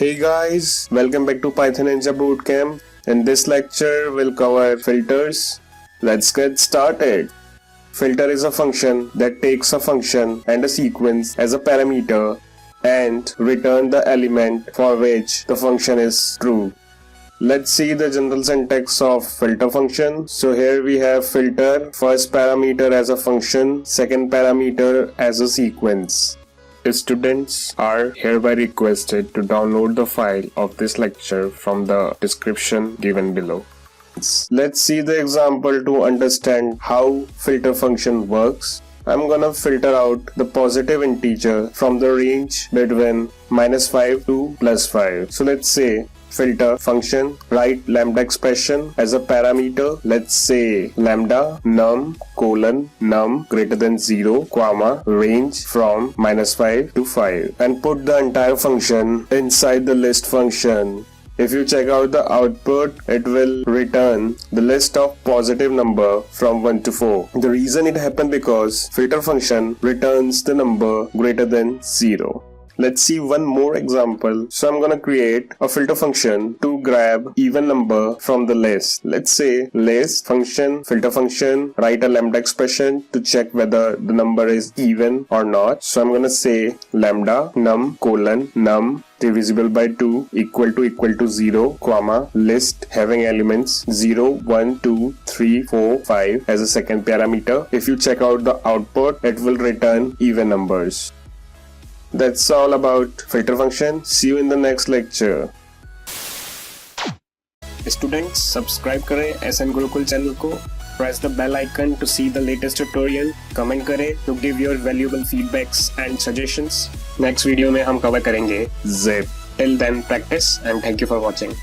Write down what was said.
Hey guys, welcome back to Python Ninja Bootcamp. In this lecture, we'll cover filters. Let's get started. Filter is a function that takes a function and a sequence as a parameter and return the element for which the function is true. Let's see the general syntax of filter function. So here we have filter, first parameter as a function, second parameter as a sequence. Students are hereby requested to download the file of this lecture from the description given below. Let's see the example to understand how filter function works. I'm gonna filter out the positive integer from the range between -5 to +5. So let's say filter function, write lambda expression as a parameter. Let's say lambda num num greater than 0, comma range from -5 to 5 and put the entire function inside the list function. If you check out the output, it will return the list of positive number from 1 to 4. The reason it happened because filter function returns the number greater than 0. Let's see one more example. So I'm gonna create a filter function to grab even number from the list. Let's say list function, filter function, write a lambda expression to check whether the number is even or not. So I'm gonna say lambda num num divisible by 2 equal to 0, comma list having elements 0, 1, 2, 3, 4, 5 as a second parameter. If you check out the output, it will return even numbers. That's all about filter function. See you in the next lecture. Students, subscribe करें SN Gurukul channel को. Press the bell icon to see the latest tutorial. Comment करें to give your valuable feedbacks and suggestions. Next video में हम cover करेंगे zip. Till then, practice and thank you for watching.